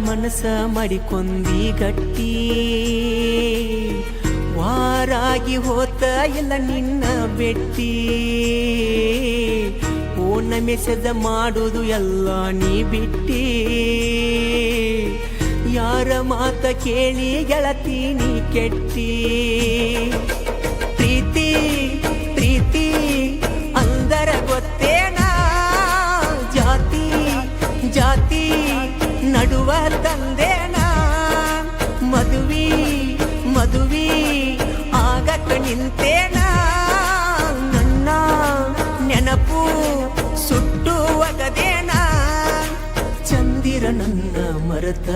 ಮನಸ ಮಾಡಿಕೊಂಡಿ ಗಟ್ಟಿ ವಾರಾಗಿ ಹೋತ ಇಲ್ಲ ನಿನ್ನ ಬೆಟ್ಟಿ ಫೋನ್ ಮೆಸೇಜ್ ಮಾಡೋದು ಎಲ್ಲ ನೀ ಬಿಟ್ಟಿ ಯಾರ ಮಾತ ಕೇಳಿ ಗೆಳತಿ ನೀ ಕೆಟ್ಟಿ ಪ್ರೀತಿ ಪ್ರೀತಿ ಅಂದರ ಗೊತ್ತೇನಾ ಜಾತಿ ಜಾತಿ ನಡುವ ತಂದೇನಾ ಮದುವಿ ಮದುವಿ ಆಗಕ ನಿಂತೇನಾ ನನ್ನ ನೆನಪು ಸುಟ್ಟು ಒಗದೇನಾ ಚಂದಿರ ನನ್ನ ಮರತ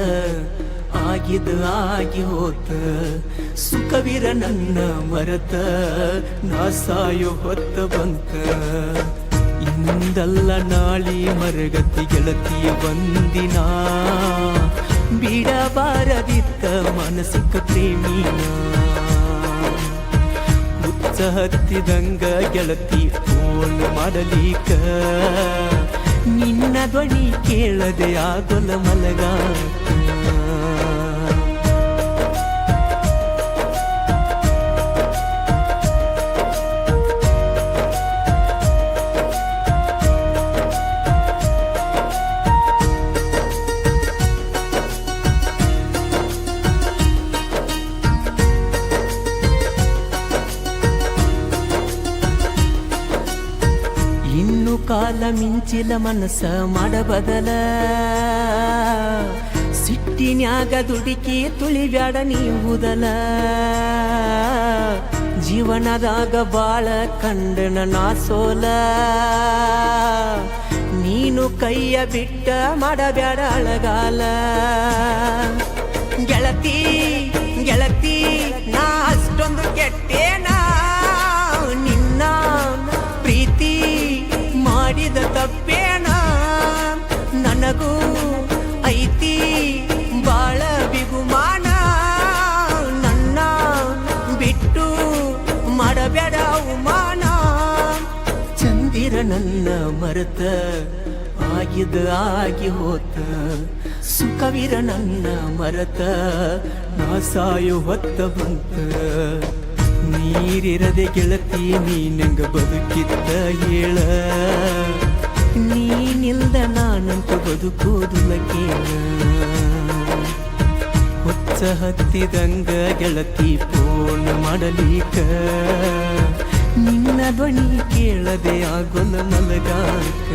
ಆಗಿದ ಆಗಿ ಹೋತ ಸುಖವಿರ ನನ್ನ ಮರತ ನಾ ಸಾಯೋ ಹೊತ್ತ ಬಂತ ಇಂದಲ್ಲ ನಾಳಿ ಮರಗತಿ ಗೆಳತಿ ಬಂದಿನ ಬಿಡಬಾರದಿತ್ತ ಮಾನಸಿಕ ಪ್ರೇಮಿನ ಹುಚ್ಚ ಹತ್ತಿದಂಗ ಗೆಳತಿ ಫೋನ್ ಮಾಡಲಿಕ ನಿನ್ನ ಧ್ವನಿ ಕೇಳದೆ ಆಗೊಲ ಮಲಗಾಕ ಇನ್ನು ಕಾಲ ಮಿಂಚಿಲ ಮನಸ್ಸ ಮಾಡಬದಲ ಸಿಟ್ಟಿನ್ಯಾಗ ದುಡುಕಿ ತುಳಿಬ್ಯಾಡ ನೀವುದಲ ಜೀವನದಾಗ ಬಾಳ ಕಂಡನ ನಾ ಸೋಲ ನೀನು ಕೈಯ ಬಿಟ್ಟ ಮಾಡಬ್ಯಾಡ ಅಳಗಾಲ ಗೆಳತಿ ಗೆಳತಿ ನಾ ಅಷ್ಟೊಂದು ಕೆಟ್ಟೇನಾ ನಿನ್ನ ಪ್ರೀತಿ ಮಾಡಿದ ತಪ್ಪೇನ ನನಗೂ ಐತಿ ಬಾಳ ಬಿಗುಮಾನ ನನ್ನ ಬಿಟ್ಟು ಮಾಡಬೇಡ ಅವಮಾನ ಚಂದಿರ ನನ್ನ ಮರತ ಆಗಿದ ಆಗಿ ಹೋತ ಸುಖವಿರ ನನ್ನ ಮರತ ನಾ ಸಾಯೋ ಹೊತ್ತ ಬಂತ ನೀರಿರದೆ ಗೆಳತಿ ನೀನಂಗ ಬದುಕಿದ್ದ ಹೇಳ ನೀನಿಲ್ದ ನಾನಂತ ಬದುಕೋದುಲ ಕೇಳ ಹುಚ್ಚ ಹತ್ತಿದಂಗ ಗೆಳತಿ ಫೋನ್ ಮಾಡಲಿಕ ನಿನ್ನ ಧ್ವನಿ ಕೇಳದೆ ಆಗೊಲ ಮಲಗಾಕ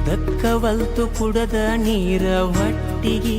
ದಕ್ಕವಲ್ತು ಕುಡದ ನೀರ ಹೊಟ್ಟಿಗೆ